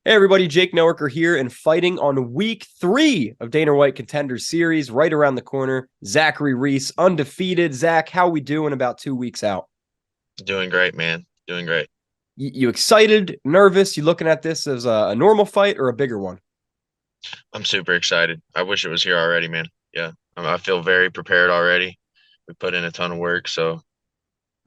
Hey everybody, Jake Noecker here and fighting on week 3 of Dana White Contender Series, right around the corner. Zachary Reese, undefeated. Zach, how we doing about 2 weeks out? Doing great, man. Doing great. You excited, nervous? You looking at this as a normal fight or a bigger one? I'm super excited. I wish it was here already, man. Yeah, I feel very prepared already. We put in a ton of work, so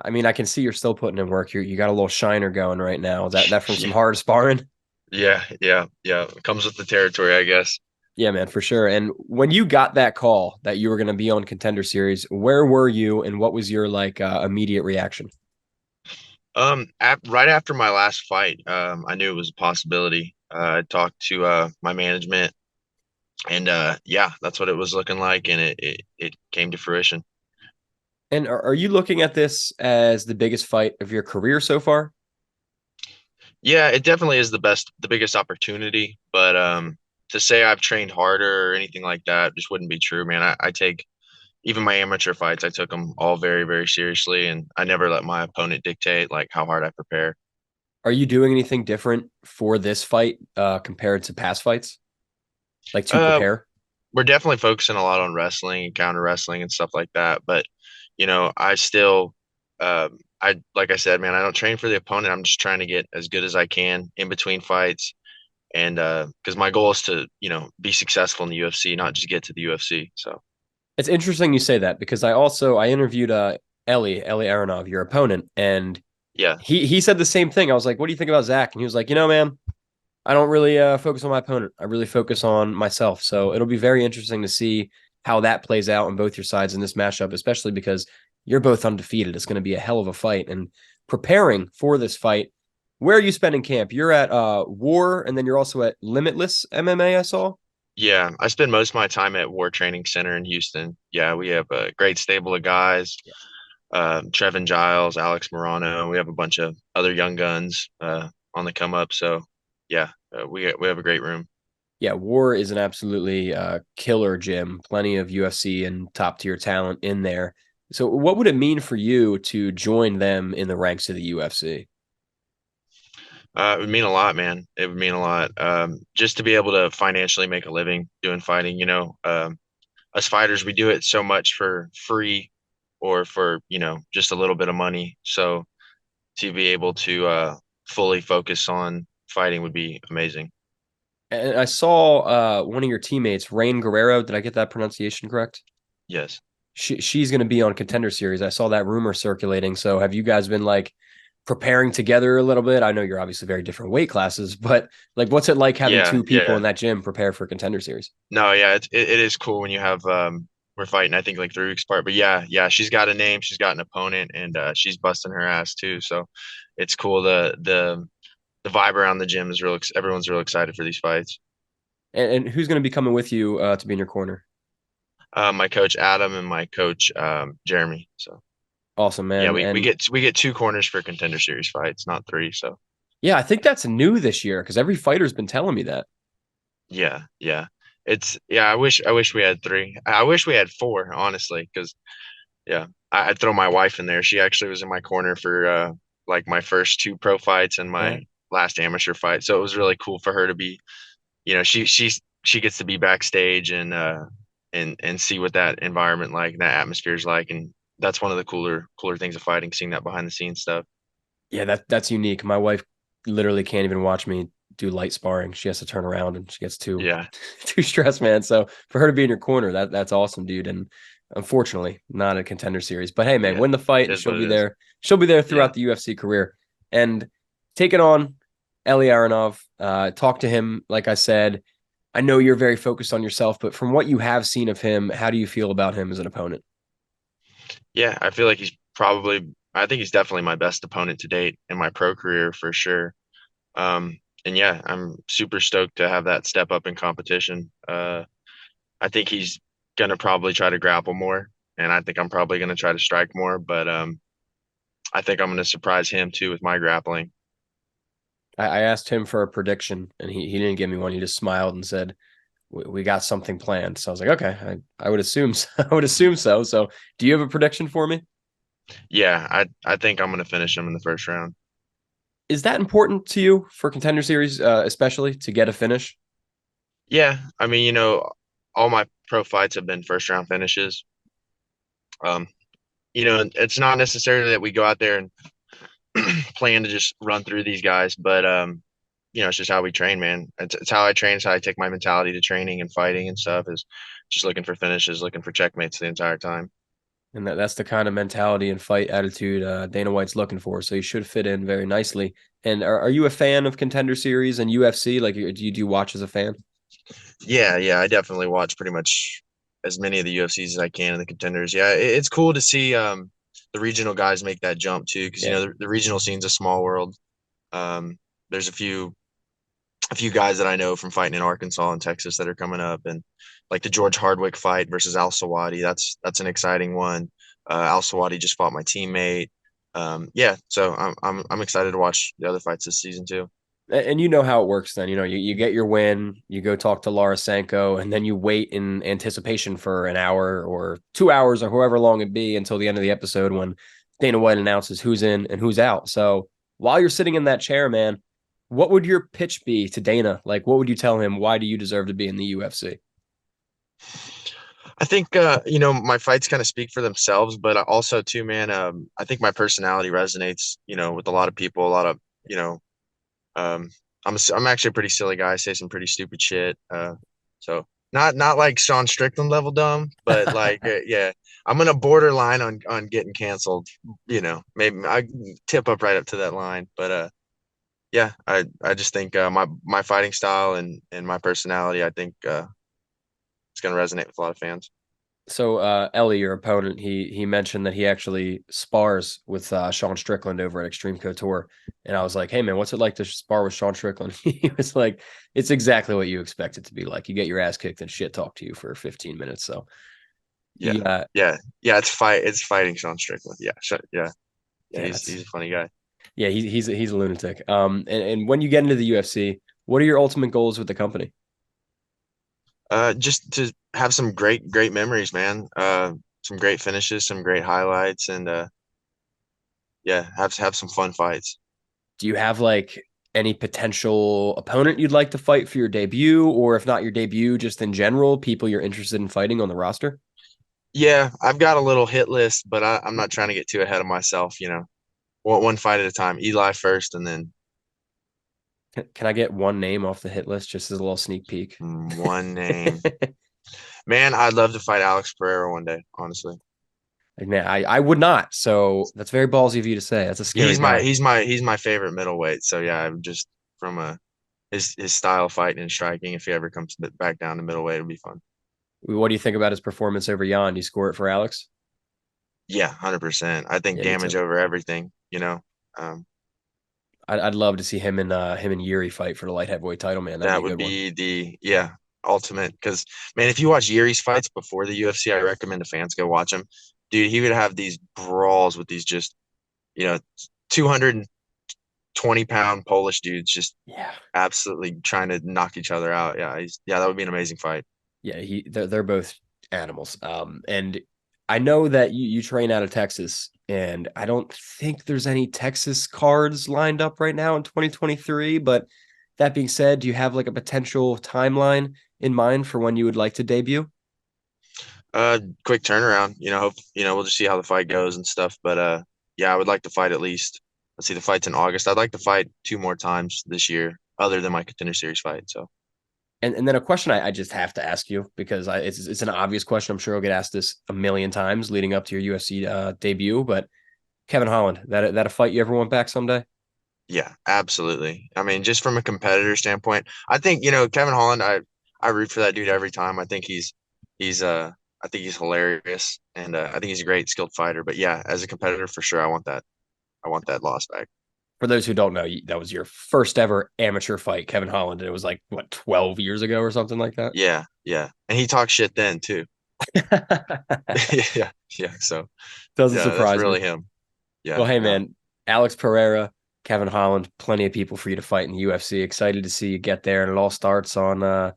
I mean, I can see you're still putting in work. You got a little shiner going right now. Is that from some yeah, hard sparring? yeah. It comes with the territory, I guess. Yeah, man, for sure. And when you got that call that you were going to be on Contender Series, where were you and what was your immediate reaction? Right after my last fight, I knew it was a possibility. I talked to my management, and yeah, that's what it was looking like, and it came to fruition. And are you looking at this as the biggest fight of your career so far? Yeah, it definitely is the biggest opportunity, but to say I've trained harder or anything like that just wouldn't be true, man. I take even my amateur fights, I took them all very, very seriously, and I never let my opponent dictate like how hard I prepare. Are you doing anything different for this fight compared to past fights, like to Uh, prepare? we're definitely focusing a lot on wrestling and counter wrestling and stuff like that, but I still, I like I said, man, I don't train for the opponent. I'm just trying to get as good as I can in between fights, and because my goal is to, be successful in the UFC, not just get to the UFC. So It's interesting you say that because I interviewed Ellie Aronov, your opponent, and yeah, he said the same thing. I was like, "What do you think about Zach?" And he was like, man, I don't really focus on my opponent. I really focus on myself. So it'll be very interesting to see how that plays out on both your sides in this matchup, especially because you're both undefeated. It's going to be a hell of a fight. And preparing for this fight, where are you spending camp? You're at War, and then you're also at Limitless MMA, I saw. yeah, I spend most of my time at War Training Center in Houston. Yeah, we have a great stable of guys. Trevin Giles, Alex Morano. We have a bunch of other young guns on the come up. So yeah, we have a great room. Yeah, War is an absolutely killer gym. Plenty of UFC and top tier talent in there. So, what would it mean for you to join them in the ranks of the UFC? It would mean a lot, man. It would mean a lot. Just to be able to financially make a living doing fighting. Us fighters, we do it so much for free or for just a little bit of money. So to be able to fully focus on fighting would be amazing. And I saw one of your teammates, Rain Guerrero. Did I get that pronunciation correct? Yes. She's going to be on Contender Series. I saw that rumor circulating. So have you guys been preparing together a little bit? I know you're obviously very different weight classes, but what's it like having Yeah. two people Yeah. in that gym prepare for Contender Series? No, yeah, it is cool when you have we're fighting I think like 3 weeks apart. But yeah, she's got a name, she's got an opponent, and she's busting her ass too. So it's cool. The vibe around the gym is everyone's real excited for these fights. And who's going to be coming with you to be in your corner? My coach Adam and my coach Jeremy. So Awesome, yeah, man. we And get 2 corners for contender series fights, not three. So yeah, I think that's new this year because every fighter's been telling me that. yeah. I wish we had three. I wish we had four, honestly, because yeah, I'd throw my wife in there. She actually was in my corner for like my first 2 pro fights and Uh, my last amateur fight. So it was really cool for her to be, she gets to be backstage and see what that environment like and that atmosphere is like. And that's one of the cooler things of fighting, seeing that behind the scenes stuff. yeah, that's unique. My wife literally can't even watch me do light sparring. She has to turn around and she gets too Yeah, too stressed, man. So for her to be in your corner, that's awesome, dude. And unfortunately, not a Contender Series. But hey, man, yeah, win the fight it and is what she'll it be is. there. She'll be there Yeah. throughout the UFC career. And taking on Eli Aronov, talk to him. Like I said, I know you're very focused on yourself, but from what you have seen of him, how do you feel about him as an opponent? Yeah, I feel like I think he's definitely my best opponent to date in my pro career for sure. And yeah, I'm super stoked to have that step up in competition. I think he's gonna probably try to grapple more, and I think I'm probably gonna try to strike more. But I think I'm gonna surprise him too with my grappling. I asked him for a prediction, and he didn't give me one. He just smiled and said, "We got something planned." So I was like, "Okay, I would assume so. I would assume so." So, do you have a prediction for me? Yeah, I think I'm gonna finish him in the first round. Is that important to you for Contender Series, especially to get a finish? Yeah, I mean, all my pro fights have been first round finishes. Um, it's not necessarily that we go out there and plan to just run through these guys, but it's just how we train, man. It's how I train. It's how I take my mentality to training and fighting and stuff is just looking for finishes, looking for checkmates the entire time. And that's the kind of mentality and fight attitude Dana White's looking for. So you should fit in very nicely. And are you a fan of Contender Series and UFC? Like, do you watch as a fan? Yeah, yeah, I definitely watch pretty much as many of the UFCs as I can in the contenders. Yeah, it's cool to see the regional guys make that jump too, because Yeah. the regional scene's a small world. There's a few guys that I know from fighting in Arkansas and Texas that are coming up, and like the George Hardwick fight versus Al Sawadi. That's an exciting one. Al Sawadi just fought my teammate. Yeah, so I'm excited to watch the other fights this season too. And you know how it works then. You get your win, you go talk to Laura Sanko, and then you wait in anticipation for an hour or 2 hours or however long it be until the end of the episode when Dana White announces who's in and who's out. So while you're sitting in that chair, man, what would your pitch be to Dana? Like, what would you tell him? Why do you deserve to be in the UFC? I think my fights kind of speak for themselves, but also too, man. I think my personality resonates, with a lot of people. A lot of you know, um, I'm actually a pretty silly guy. I say some pretty stupid shit. So not like Sean Strickland level dumb, but like yeah, I'm gonna borderline on getting canceled. Maybe I tip up right up to that line, but yeah, I just think my fighting style and my personality, I think it's gonna resonate with a lot of fans. So Ellie, your opponent, he mentioned that he actually spars with Sean Strickland over at Extreme Couture, and I was like, "Hey man, what's it like to spar with Sean Strickland?" He was like, "It's exactly what you expect it to be like. You get your ass kicked and shit talk to you for 15 minutes." So he, Yeah, yeah, yeah. It's fighting Sean Strickland. Yeah, yeah, yeah. yeah, He's a funny guy. yeah, he's a lunatic. And when you get into the UFC, what are your ultimate goals with the company? Just to have some great memories, man. Some great finishes, some great highlights, and yeah, have some fun fights. Do you have like any potential opponent you'd like to fight for your debut, or if not your debut, just in general, people you're interested in fighting on the roster? Yeah, I've got a little hit list, but I'm not trying to get too ahead of myself. One fight at a time. Eli first, and then Can I get one name off the hit list just as a little sneak peek? one name. Man, I'd love to fight Alex Pereira one day. Honestly, Like, man, I would not. So that's very ballsy of you to say. That's a scary he's my guy. he's my he's my favorite middleweight. So yeah, I'm just from his style of fighting and striking. If he ever comes back down to middleweight, it'll be fun. What do you think about his performance over Jan? Do you score it for Alex? Yeah, 100%. I think Yeah, me damage too. over everything. Um, I'd love to see him and Yuri fight for the light heavyweight title, man. That'd be that a would good one. be the yeah ultimate. Because man, if you watch Yuri's fights before the UFC, I recommend the fans go watch him. Dude, he would have these brawls with these just 220-pound Polish dudes just Yeah. absolutely trying to knock each other out. Yeah, that would be an amazing fight. Yeah, they're both animals. And I know that you train out of Texas, and I don't think there's any Texas cards lined up right now in 2023. But that being said, do you have like a potential timeline in mind for when you would like to debut? Quick turnaround. We'll just see how the fight goes and stuff. But yeah, I would like to fight at least. Let's see, the fight's in August. I'd like to fight two more times this year, other than my contender series fight. So And then a question I just have to ask you because it's an obvious question. I'm sure I'll get asked this a million times leading up to your UFC debut. But Kevin Holland, that a fight you ever want back someday? yeah, absolutely. I mean, just from a competitor standpoint, I think Kevin Holland. I root for that dude every time. He's I think he's hilarious, and I think he's a great skilled fighter. But yeah, as a competitor, for sure, I want that. I want that loss back. For those who don't know, that was your first ever amateur fight, Kevin Holland, and it was like what 12 years ago or something like that. Yeah, yeah, and he talks shit then too. Yeah, yeah. So Doesn't yeah, that's surprise me. really him. Well, Yeah, hey no. man, Alex Pereira, Kevin Holland, plenty of people for you to fight in the UFC. Excited to see you get there, and it all starts on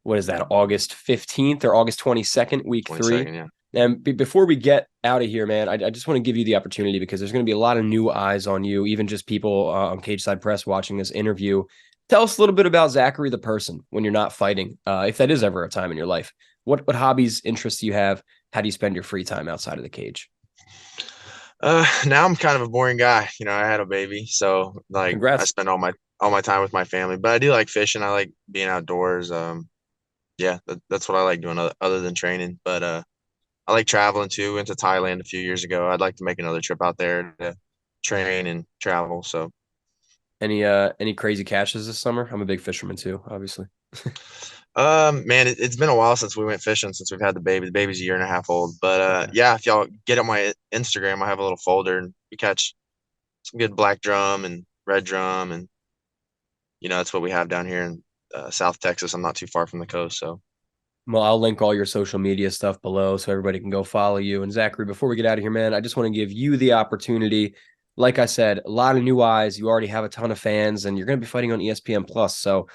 what is that, August 15th or August 22nd, week three. 22nd, yeah. And before we get out of here, man, I just want to give you the opportunity because there's going to be a lot of new eyes on you, even just people on Cage Side Press watching this interview. Tell us a little bit about Zachary the person when you're not fighting, if that is ever a time in your life. What hobbies, interests do you have? How do you spend your free time outside of the cage? Now I'm kind of a boring guy. I had a baby, so like I Congrats. spend all my time with my family. But I do like fishing. I like being outdoors. Yeah, that's what I like doing other than training. But I like traveling too. Went to Thailand a few years ago. I'd like to make another trip out there to train and travel. So, Any crazy catches this summer? I'm a big fisherman too, obviously. man, it's been a while since we went fishing since we've had the baby. The baby's a year and a half old. But Okay. yeah, if y'all get on my Instagram, I have a little folder and we catch some good black drum and red drum, and that's what we have down here in South Texas. I'm not too far from the coast, so Well, I'll link all your social media stuff below so everybody can go follow you. And Zachary, before we get out of here, man, I just want to give you the opportunity. Like I said, a lot of new eyes. You already have a ton of fans, and you're going to be fighting on ESPN Plus. So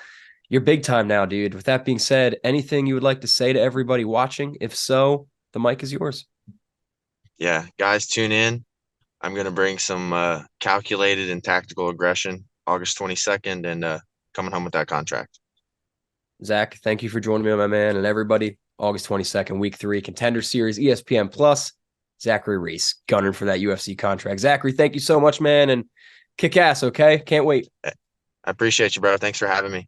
you're big time now, dude. With that being said, anything you would like to say to everybody watching? If so, the mic is yours. yeah, guys, tune in. I'm gonna bring some calculated and tactical aggression August 22nd, and coming home with that contract. Zach, thank you for joining me, my man, and everybody. August 22nd, week 3, Contender Series, ESPN Plus. Zachary Reese, gunning for that UFC contract. Zachary, thank you so much, man, and kick ass, okay? Can't wait. I appreciate you, bro. Thanks for having me.